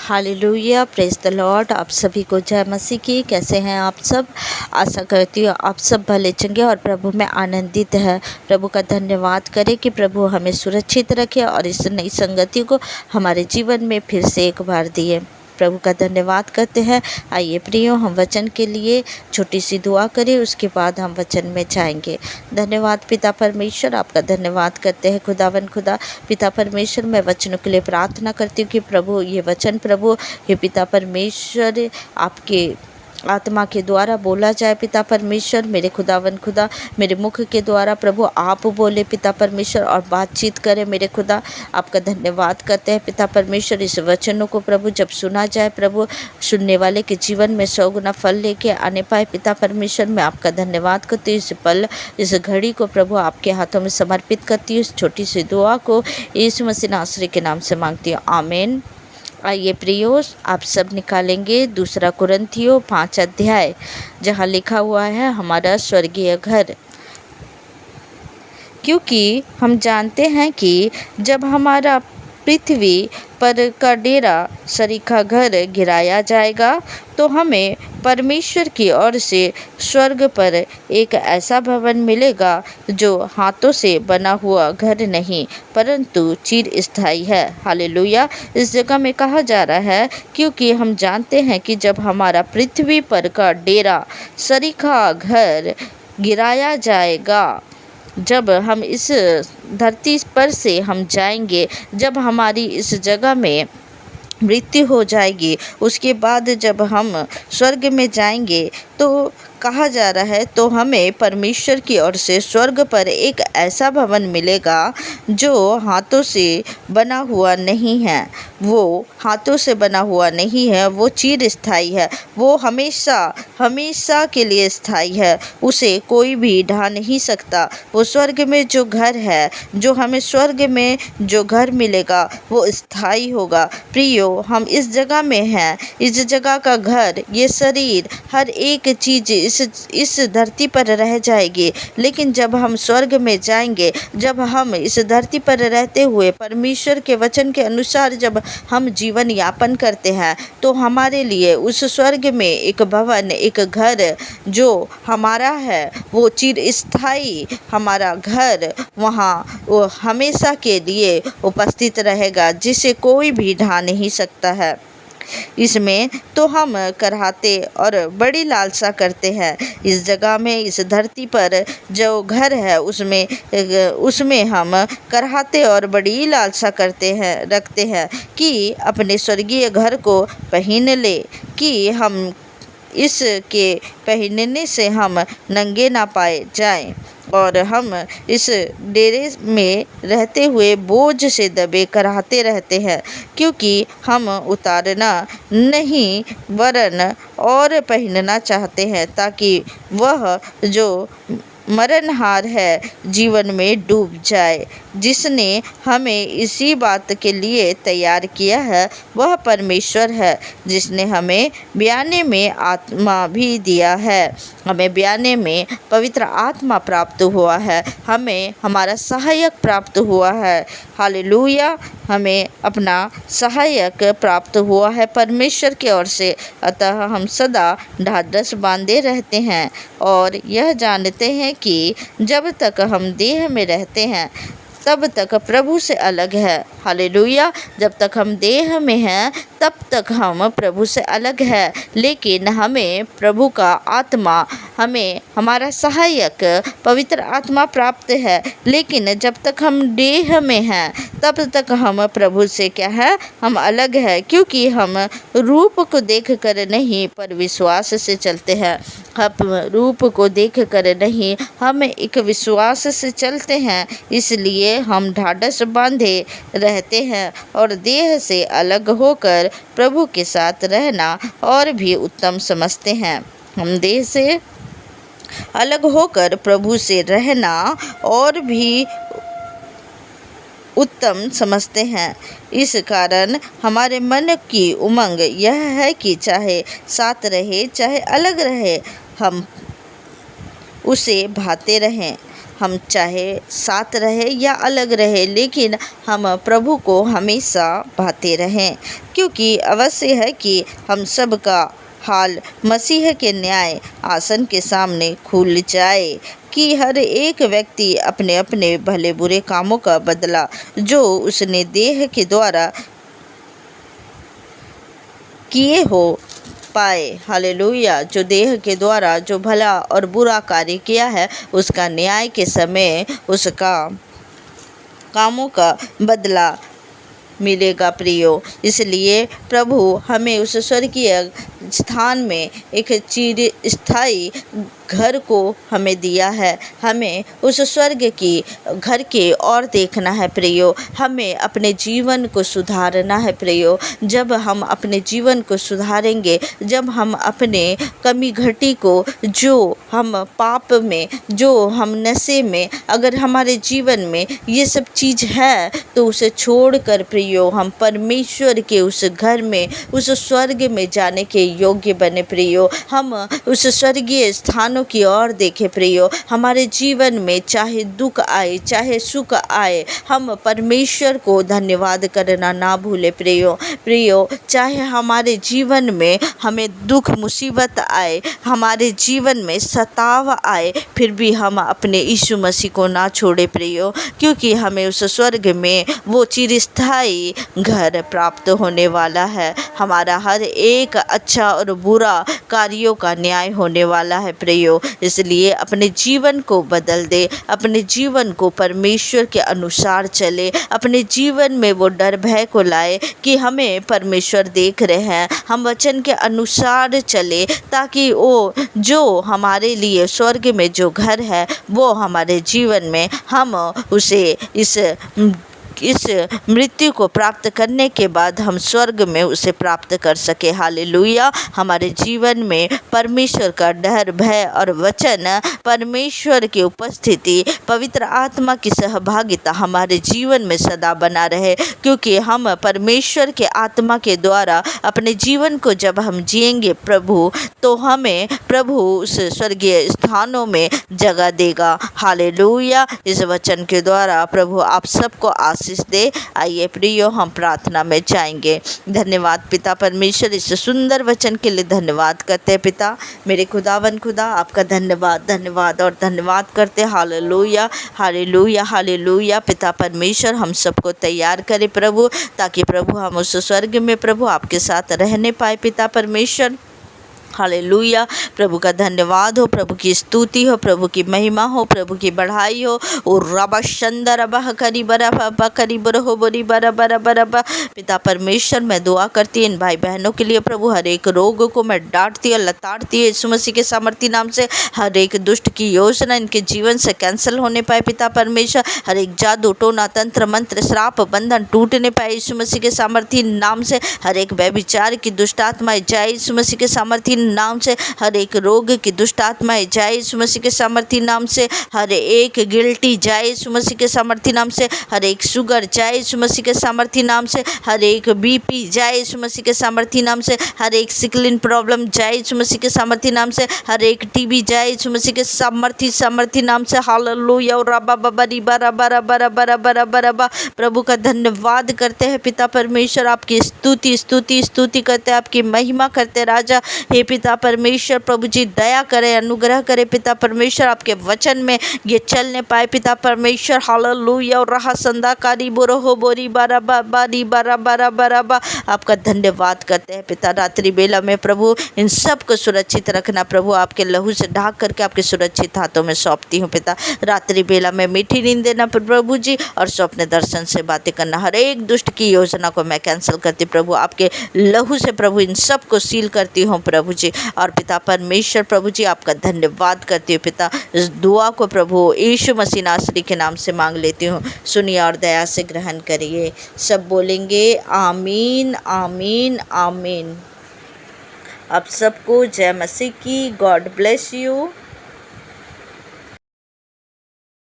Hallelujah, praise the Lord. आप सभी को जय मसीह की। कैसे हैं आप सब? आशा करती हूँ आप सब भले चंगे और प्रभु में आनंदित है। प्रभु का धन्यवाद करें कि प्रभु हमें सुरक्षित रखे और इस नई संगति को हमारे जीवन में फिर से एक बार दिए। प्रभु का धन्यवाद करते हैं। आइए प्रियो, हम वचन के लिए छोटी सी दुआ करें, उसके बाद हम वचन में जाएंगे। धन्यवाद पिता परमेश्वर, आपका धन्यवाद करते हैं खुदावन खुदा। पिता परमेश्वर, मैं वचनों के लिए प्रार्थना करती हूँ कि प्रभु ये वचन प्रभु हे पिता परमेश्वर आपके आत्मा के द्वारा बोला जाए। पिता परमेश्वर, मेरे खुदावन खुदा, मेरे मुख के द्वारा प्रभु आप बोले पिता परमेश्वर और बातचीत करें मेरे खुदा। आपका धन्यवाद करते हैं पिता परमेश्वर। इस वचनों को प्रभु जब सुना जाए प्रभु, सुनने वाले के जीवन में 100 गुना फल लेके आने पाए पिता परमेश्वर। मैं आपका धन्यवाद करती हूँ। इस पल, इस घड़ी को प्रभु आपके हाथों में समर्पित करती हूँ। इस छोटी सी दुआ को यीशु मसीह नासरी के नाम से मांगती हूँ, आमीन। आइए प्रियो, आप सब निकालेंगे 2 कुरिन्थियों 5 अध्याय, जहाँ लिखा हुआ है हमारा स्वर्गीय घर। क्योंकि हम जानते हैं कि जब हमारा पृथ्वी पर का डेरा सरीखा घर गिराया जाएगा तो हमें परमेश्वर की ओर से स्वर्ग पर एक ऐसा भवन मिलेगा जो हाथों से बना हुआ घर नहीं परंतु चिर स्थायी है। हालेलुया। इस जगह में कहा जा रहा है क्योंकि हम जानते हैं कि जब हमारा पृथ्वी पर का डेरा सरीखा घर गिराया जाएगा, जब हम इस धरती पर से हम जाएंगे, जब हमारी इस जगह में मृत्यु हो जाएगी, उसके बाद जब हम स्वर्ग में जाएंगे तो कहा जा रहा है तो हमें परमेश्वर की ओर से स्वर्ग पर एक ऐसा भवन मिलेगा जो हाथों से बना हुआ नहीं है। वो हाथों से बना हुआ नहीं है, वो चिर स्थायी है, वो हमेशा हमेशा के लिए स्थायी है, उसे कोई भी ढा नहीं सकता। वो स्वर्ग में जो घर है, जो हमें स्वर्ग में जो घर मिलेगा वो स्थायी होगा। प्रियो, हम इस जगह में हैं, इस जगह का घर, ये शरीर, हर एक चीज़ इस धरती पर रह जाएगी, लेकिन जब हम स्वर्ग में जाएंगे, जब हम इस धरती पर रहते हुए परमेश्वर के वचन के अनुसार जब हम जीवन यापन करते हैं तो हमारे लिए उस स्वर्ग में एक भवन, एक घर जो हमारा है वो चिर स्थायी हमारा घर वहाँ वो हमेशा के लिए उपस्थित रहेगा, जिसे कोई भी ढा नहीं सकता है। इसमें तो हम कराहते और बड़ी लालसा करते हैं। इस जगह में, इस धरती पर जो घर है उसमें हम कराहते और बड़ी लालसा रखते हैं कि अपने स्वर्गीय घर को पहन ले, कि हम इसके पहनने से हम नंगे ना पाए जाएं और हम इस डेरे में रहते हुए बोझ से दबे कराहते रहते हैं, क्योंकि हम उतारना नहीं वरन और पहनना चाहते हैं, ताकि वह जो मरणहार है जीवन में डूब जाए। जिसने हमें इसी बात के लिए तैयार किया है वह परमेश्वर है, जिसने हमें ब्याने में आत्मा भी दिया है। हमें ब्याने में पवित्र आत्मा प्राप्त हुआ है, हमें हमारा सहायक प्राप्त हुआ है। हालेलुया। हमें अपना सहायक प्राप्त हुआ है परमेश्वर की ओर से, अतः हम सदा ढाढ़स बांधे रहते हैं और यह जानते हैं कि जब तक हम देह में रहते हैं तब तक प्रभु से अलग है। हालेलुया। जब तक हम देह में हैं तब तक हम प्रभु से अलग है, लेकिन हमें प्रभु का आत्मा, हमें हमारा सहायक पवित्र आत्मा प्राप्त है। लेकिन जब तक हम देह में हैं तब तक हम प्रभु से क्या है, हम अलग है, क्योंकि हम रूप को देख कर नहीं पर विश्वास से चलते हैं। हम रूप को देख कर नहीं, हम एक विश्वास से चलते हैं, इसलिए हम ढाढ़स बांधे रहते हैं और देह से अलग होकर प्रभु के साथ रहना और भी उत्तम समझते हैं। हम देह से अलग होकर प्रभु से रहना और भी उत्तम समझते हैं। इस कारण हमारे मन की उमंग यह है कि चाहे साथ रहे चाहे अलग रहे, हम उसे भाते रहें। हम चाहे साथ रहे या अलग रहे, लेकिन हम प्रभु को हमेशा पाते रहें, क्योंकि अवश्य है कि हम सब का हाल मसीह के न्याय आसन के सामने खुल जाए कि हर एक व्यक्ति अपने अपने भले बुरे कामों का बदला जो उसने देह के द्वारा किए हो पाए। हालेलुया। जो देह के द्वारा जो भला और बुरा कार्य किया है, उसका न्याय के समय उसका कामों का बदला मिलेगा प्रियो। इसलिए प्रभु हमें उस स्वर्गीय स्थान में एक चिरस्थायी घर को हमें दिया है। हमें उस स्वर्ग की घर के ओर देखना है प्रियो। हमें अपने जीवन को सुधारना है प्रियो। जब हम अपने जीवन को सुधारेंगे, जब हम अपने कमी घटी को, जो हम पाप में, जो हम नशे में, अगर हमारे जीवन में ये सब चीज़ है, तो उसे छोड़कर प्रियो हम परमेश्वर के उस घर में, उस स्वर्ग में जाने के योग्य बने प्रियो। हम उस स्वर्गीय स्थानों की ओर देखें प्रियो। हमारे जीवन में चाहे दुख आए, चाहे सुख आए, हम परमेश्वर को धन्यवाद करना ना भूले प्रियो। चाहे हमारे जीवन में हमें दुख मुसीबत आए, हमारे जीवन में सताव आए, फिर भी हम अपने यीशु मसीह को ना छोड़े प्रियो, क्योंकि हमें उस स्वर्ग में वो चिरस्थायी घर प्राप्त होने वाला है। हमारा हर एक अच्छा और बुरा कार्यों का न्याय होने वाला है प्रियो। इसलिए अपने जीवन को बदल दे, अपने जीवन को परमेश्वर के अनुसार चले, अपने जीवन में वो डर भय को लाए कि हमें परमेश्वर देख रहे हैं। हम वचन के अनुसार चले, ताकि वो जो हमारे लिए स्वर्ग में जो घर है, वो हमारे जीवन में हम उसे इस मृत्यु को प्राप्त करने के बाद हम स्वर्ग में उसे प्राप्त कर सके। हालेलुया। हमारे जीवन में परमेश्वर का डर भय और वचन, परमेश्वर की उपस्थिति, पवित्र आत्मा की सहभागिता हमारे जीवन में सदा बना रहे, क्योंकि हम परमेश्वर के आत्मा के द्वारा अपने जीवन को जब हम जिएंगे प्रभु, तो हमें प्रभु उस स्वर्गीय स्थानों में जगह देगा। हालेलुया। इस वचन के द्वारा प्रभु आप सबको आशीष दे। आइए प्रियो हम प्रार्थना में जाएंगे। धन्यवाद पिता परमेश्वर, इस सुंदर वचन के लिए धन्यवाद करते हैं पिता। मेरे खुदावन खुदा, आपका धन्यवाद और धन्यवाद करते। Hallelujah hallelujah hallelujah. पिता परमेश्वर हम सबको तैयार करे प्रभु, ताकि प्रभु हम उस स्वर्ग में प्रभु आपके साथ रहने पाए पिता परमेश्वर। हालेलुया। प्रभु का धन्यवाद हो, प्रभु की स्तुति हो, प्रभु की महिमा हो, प्रभु की बढ़ाई हो। और रबा शंदर बह करी बरा करी बर हो बोरी बरा बरा बरा बा। पिता परमेश्वर मैं दुआ करती इन भाई बहनों के लिए प्रभु, हर एक रोग को मैं डांटती और लताड़ती है यीशु मसीह के सामर्थी नाम से। हर एक दुष्ट की योजना इनके जीवन से कैंसिल होने पाए पिता परमेश्वर। हर एक जादू टोना तंत्र मंत्र श्राप बंधन टूटने पाए यीशु मसीह के सामर्थी नाम से। हर एक व्यभिचार की दुष्ट आत्माएं जाए यीशु मसीह के सामर्थी नाम से। हर एक रोग की दुष्ट आत्माएं जाए यीशु मसीह के सामर्थी नाम से। हर एक गिल्टी जाए यीशु मसीह के सामर्थी नाम से। हर एक शुगर जाए यीशु मसीह के सामर्थी नाम से। हर एक बीपी जाए यीशु मसीह के सामर्थी नाम से। हर एक सिकलिन प्रॉब्लम जाए यीशु मसीह के सामर्थी नाम से। हर एक टीबी जाए यीशु मसीह के सामर्थी नाम से। हालेलुया। रबा बरी बरा बरा बरा बरा बरा बरा बा। प्रभु का धन्यवाद करते हैं पिता परमेश्वर, आपकी स्तुति करते हैं, आपकी महिमा करते हैं राजा। हे पिता परमेश्वर प्रभु जी दया करे, अनुग्रह करे पिता परमेश्वर, आपके वचन में ये चलने पाए पिता परमेश्वर। हालेलुया। और रहा संदाकारी बोरो हो बोरी बारा बारी बारा बारा बारा बा। आपका धन्यवाद करते हैं पिता। रात्रि बेला में प्रभु इन सब को सुरक्षित रखना प्रभु, आपके लहू से ढाक करके आपके सुरक्षित हाथों में सौंपती हूँ पिता। रात्रि बेला में मीठी नींद देना प्रभु जी, और स्वप्न दर्शन से बातें करना। हर एक दुष्ट की योजना को मैं कैंसिल करती प्रभु, आपके लहू से प्रभु इन सब को सील करती हूँ प्रभु जी। और पिता परमेश्वर प्रभु जी आपका धन्यवाद करती हूँ पिता। इस दुआ को प्रभु यीशु मसीह नासरी के नाम से मांग लेती हूँ, सुनिए और दया से ग्रहण करिए। सब बोलेंगे आमीन आमीन आमीन। आप सबको जय मसीह की। God bless you.